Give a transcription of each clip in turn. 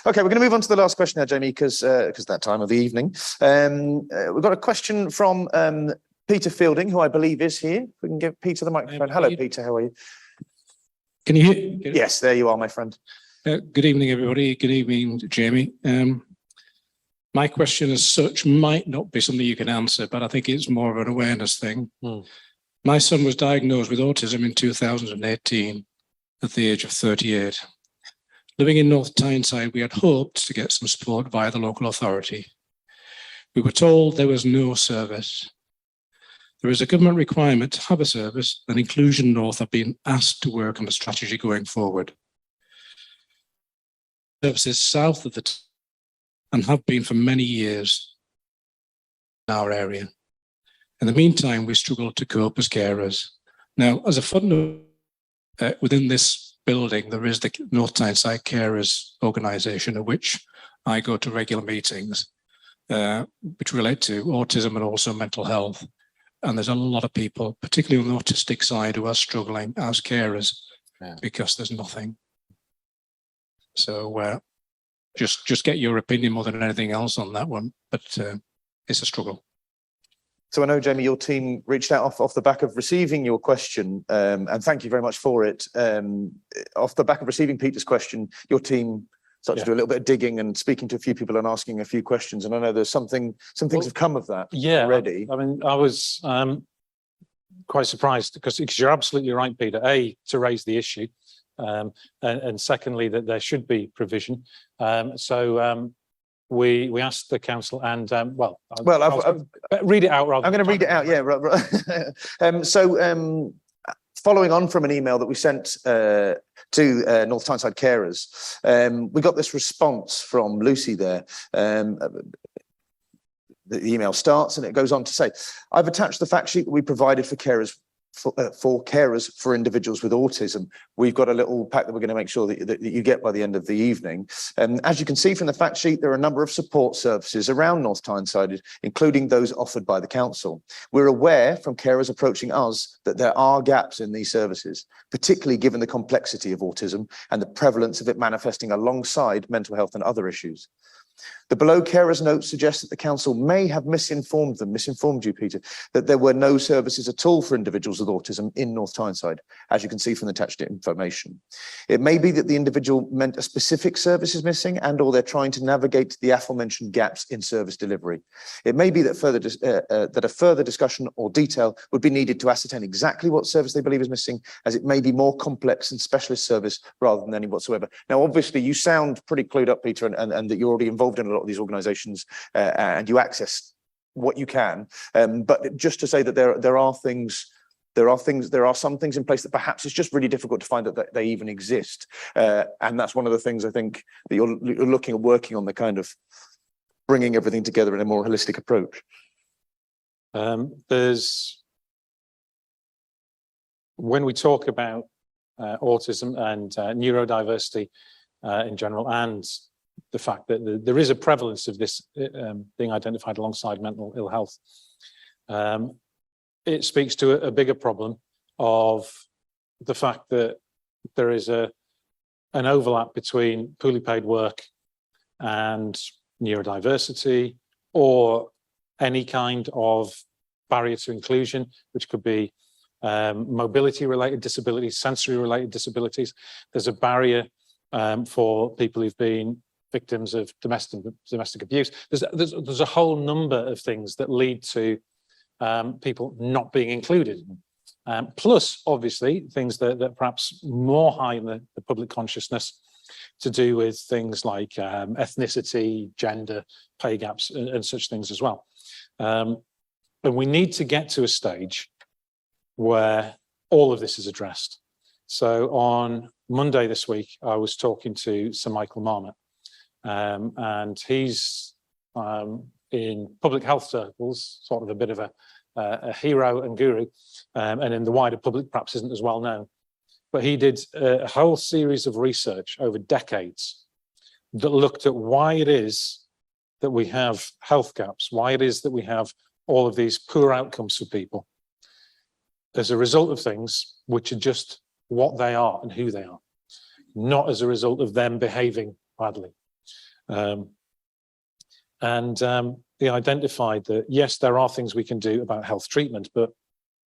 Okay, we're going to move on to the last question now, Jamie, because that time of the evening. We've got a question from Peter Fielding, who I believe is here. We can give Peter the microphone. Hello, Peter. How are you? Can you hear? Yes, there you are, my friend. Good evening, everybody. Good evening, Jamie. My question as such might not be something you can answer, but I think it's more of an awareness thing. My son was diagnosed with autism in 2018 at the age of 38. Living in North Tyneside, we had hoped to get some support via the local authority. We were told there was no service. There is a government requirement to have a service, and Inclusion North have been asked to work on a strategy going forward. Services south of the and have been for many years in our area. In the meantime, we struggle to cope as carers. Now, as a footnote, within this building, there is the North Tyneside Carers Organisation, of which I go to regular meetings, which relate to autism and also mental health. And there's a lot of people, particularly on the autistic side, who are struggling as carers because there's nothing. So just get your opinion more than anything else on that one, but it's a struggle. So I know, Jamie, your team reached out off the back of receiving your question, and thank you very much for it. Off the back of receiving Peter's question, your team started to do a little bit of digging and speaking to a few people and asking a few questions. And I know there's some things have come of that already. I mean, I was quite surprised because you're absolutely right, Peter, to raise the issue, and secondly, that there should be provision. We asked the council, and read it out. Rather, I'm going to read it out. Yeah. Right. Following on from an email that we sent to North Tyneside Carers, we got this response from Lucy there. The email starts and it goes on to say, "I've attached the fact sheet that we provided for carers for individuals with autism. We've got a little pack that we're going to make sure that you get by the end of the evening. As you can see from the fact sheet, there are a number of support services around North Tyneside, including those offered by the council. We're aware from carers approaching us that there are gaps in these services, particularly given the complexity of autism and the prevalence of it manifesting alongside mental health and other issues. The below carers note suggests that the council may have misinformed you, Peter, that there were no services at all for individuals with autism in North Tyneside, as you can see from the attached information. It may be that the individual meant a specific service is missing or they're trying to navigate the aforementioned gaps in service delivery. It may be that a further discussion or detail would be needed to ascertain exactly what service they believe is missing, as it may be more complex and specialist service rather than any whatsoever." Now, obviously, you sound pretty clued up, Peter, and that you're already involved in a lot of these organisations and you access what you can. But just to say that there are some things in place that perhaps it's just really difficult to find that they even exist. And that's one of the things I think that you're looking at working on, the kind of bringing everything together in a more holistic approach. When we talk about autism and neurodiversity in general, and the fact that there is a prevalence of this being identified alongside mental ill health, it speaks to a bigger problem of the fact that there is an overlap between poorly paid work and neurodiversity, or any kind of barrier to inclusion, which could be mobility-related disabilities, sensory-related disabilities. There's a barrier for people who've been victims of domestic abuse. There's a whole number of things that lead to people not being included. Plus, obviously, things that perhaps more high in the public consciousness, to do with things like ethnicity, gender, pay gaps, and such things as well. And we need to get to a stage where all of this is addressed. So on Monday this week, I was talking to Sir Michael Marmot, and he's in public health circles, sort of a bit of a hero and guru, and in the wider public perhaps isn't as well known. But he did a whole series of research over decades that looked at why it is that we have health gaps, why it is that we have all of these poor outcomes for people as a result of things which are just what they are and who they are, not as a result of them behaving badly. He identified that, yes, there are things we can do about health treatment, but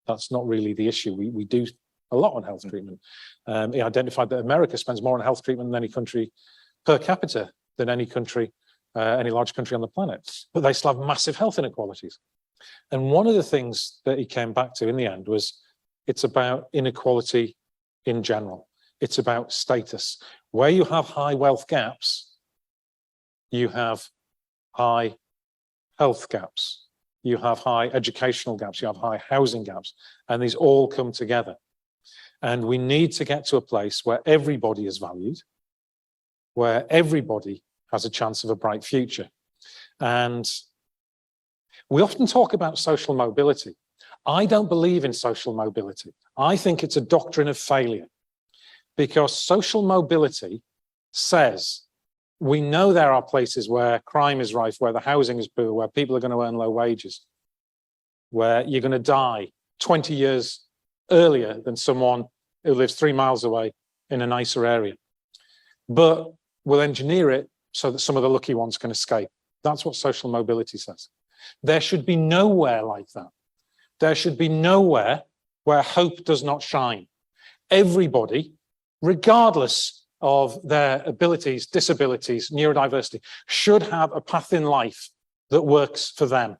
that's not really the issue. We do a lot on health treatment. He identified that America spends more on health treatment than any country per capita than any country, any large country on the planet, but they still have massive health inequalities. And one of the things that he came back to in the end was it's about inequality in general. It's about status. Where you have high wealth gaps, you have high health gaps, you have high educational gaps, you have high housing gaps, and these all come together. And we need to get to a place where everybody is valued, where everybody has a chance of a bright future. And we often talk about social mobility. I don't believe in social mobility. I think it's a doctrine of failure, because social mobility says we know there are places where crime is rife, where the housing is poor, where people are going to earn low wages, where you're going to die 20 years earlier than someone who lives 3 miles away in a nicer area. But we'll engineer it so that some of the lucky ones can escape. That's what social mobility says. There should be nowhere like that. There should be nowhere where hope does not shine. Everybody, regardless of their abilities, disabilities, neurodiversity, should have a path in life that works for them.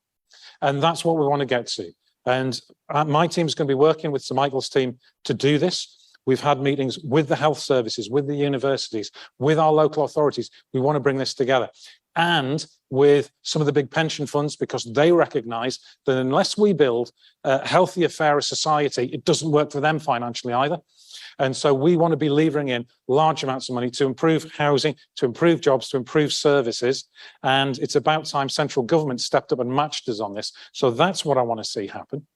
And that's what we want to get to. And my team is going to be working with Sir Michael's team to do this. We've had meetings with the health services, with the universities, with our local authorities. We want to bring this together. And with some of the big pension funds, because they recognise that unless we build a healthier, fairer society, it doesn't work for them financially either. And so we want to be levering in large amounts of money to improve housing, to improve jobs, to improve services. And it's about time central government stepped up and matched us on this. So that's what I want to see happen.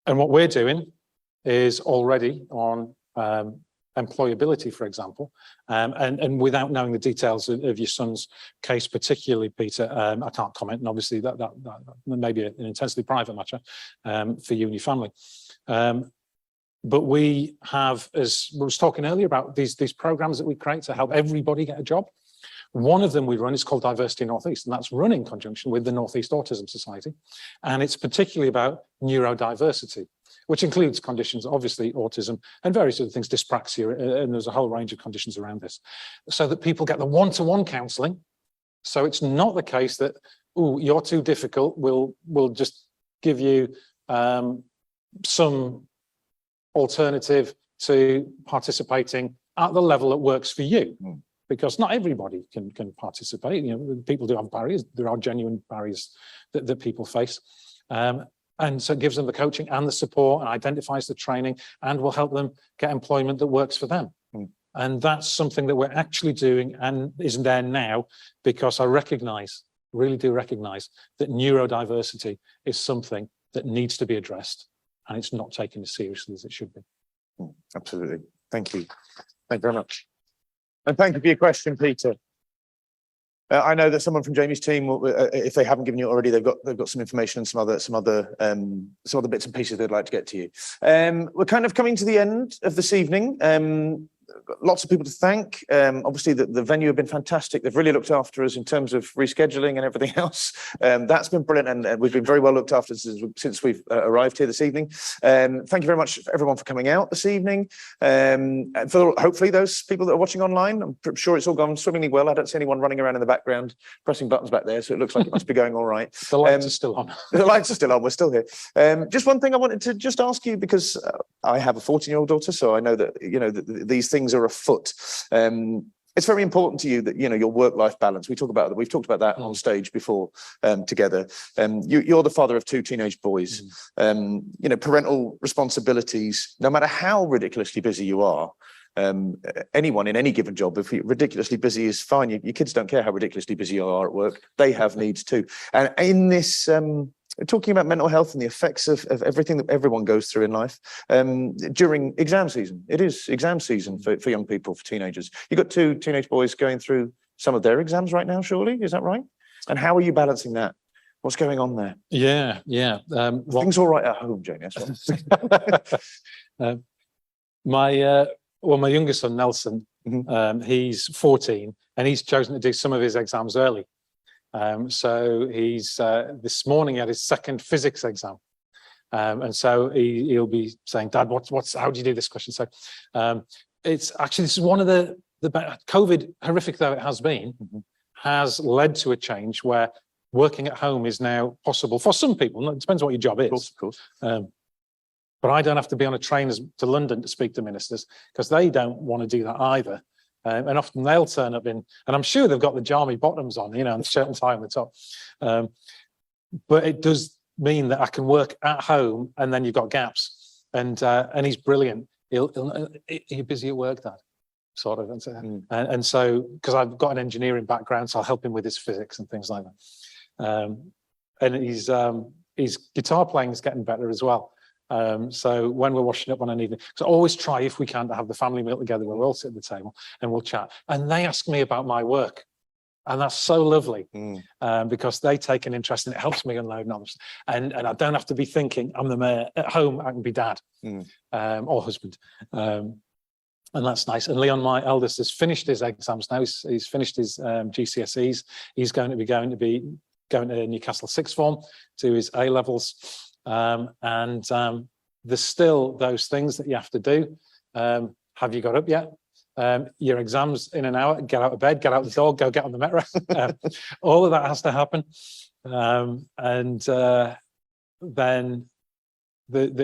And what we're doing is already on employability, for example, and without knowing the details of your son's case particularly, Peter, I can't comment, and obviously that may be an intensely private matter for you and your family. But we have, as we was talking earlier about these programs that we create to help everybody get a job. One of them we run is called Diversity North East, and that's run in conjunction with the North East Autism Society. And it's particularly about neurodiversity, which includes conditions, obviously autism and various other things, dyspraxia, and there's a whole range of conditions around this, so that people get the one-to-one counselling. So it's not the case that, oh, you're too difficult, we'll just give you some alternative to participating at the level that works for you. Because not everybody can participate. You know, people do have barriers. There are genuine barriers that people face. And so it gives them the coaching and the support and identifies the training and will help them get employment that works for them. And that's something that we're actually doing and isn't there now, because I recognise, really do recognise, that neurodiversity is something that needs to be addressed, and it's not taken as seriously as it should be. Absolutely. Thank you. Thank you very much. And thank you for your question, Peter. I know that someone from Jamie's team, if they haven't given you already, they've got some information and some other bits and pieces they'd like to get to you. We're kind of coming to the end of this evening. Lots of people to thank. Obviously, the venue have been fantastic. They've really looked after us in terms of rescheduling and everything else. That's been brilliant, and we've been very well looked after since we've arrived here this evening. Thank you very much, everyone, for coming out this evening. And for hopefully those people that are watching online, I'm sure it's all gone swimmingly well. I don't see anyone running around in the background pressing buttons back there, so it looks like it must be going all right. The lights are still on. The lights are still on. We're still here. Just one thing I wanted to just ask you, because I have a 14-year-old daughter, so I know that these things are afoot. It's very important to you that your work-life balance. We've talked about that on stage before together. You're the father of 2 teenage boys. Parental responsibilities, no matter how ridiculously busy you are, anyone in any given job, if you're ridiculously busy is fine. Your kids don't care how ridiculously busy you are at work. They have needs too. And in this talking about mental health and the effects of everything that everyone goes through in life during exam season. It is exam season for young people, for teenagers. You've got 2 teenage boys going through some of their exams right now, surely? Is that right? And how are you balancing that? What's going on there? Yeah. Things all right at home, Jamie? well, my youngest son, Nelson, he's 14 and he's chosen to do some of his exams early. So he's this morning he had his second physics exam. And so he'll be saying, Dad, how do you do this question? So it's actually, this is one of the COVID, horrific though it has been, has led to a change where working at home is now possible for some people. It depends what your job is. Of course. But I don't have to be on a train to London to speak to ministers because they don't want to do that either. And often they'll turn up in, and I'm sure they've got the jammy bottoms on, and the shirt and tie on the top. But it does mean that I can work at home, and then you've got gaps. And he's brilliant. You're busy at work, Dad, sort of. And so, because I've got an engineering background, so I'll help him with his physics and things like that. And his guitar playing is getting better as well. So when we're washing up on an evening, so I always try, if we can, to have the family meal together where we'll all sit at the table and we'll chat. And they ask me about my work. And that's so lovely because they take an interest and it helps me unload knowledge. And I don't have to be thinking I'm the mayor. At home, I can be dad or husband. And that's nice. And Leon, my eldest, has finished his exams now. He's finished his GCSEs. He's going to be going to Newcastle sixth form to his A levels. And there's still those things that you have to do. Have you got up yet? Your exams in an hour, get out of bed, get out the door, go get on the metro. All of that has to happen. And then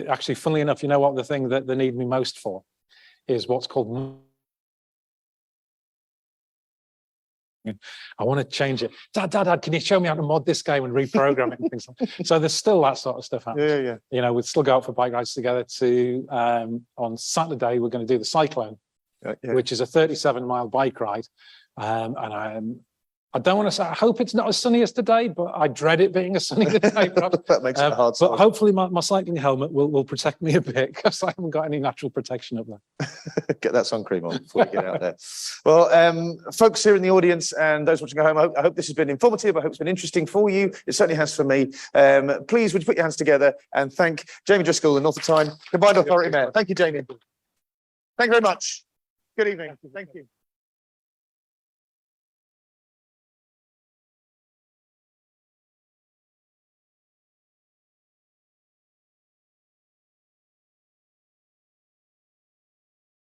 actually, funnily enough, you know what the thing that they need me most for is what's called, I want to change it. Dad, can you show me how to mod this game and reprogram it and things like that? So there's still that sort of stuff happening. Yeah. We'd still go out for bike rides together on Saturday, we're going to do the Cyclone, which is a 37-mile bike ride. And I don't want to say, I hope it's not as sunny as today, but I dread it being a sunny day. That makes it hard. But hopefully my cycling helmet will protect me a bit because I haven't got any natural protection up there. Get that sun cream on before you get out there. Well, folks here in the audience and those watching at home, I hope this has been informative. I hope it's been interesting for you. It certainly has for me. Please, would you put your hands together and thank Jamie Driscoll, the North of Tyne Combined Authority Mayor. Thank you, Jamie. Thank you very much. Good evening. Thank you.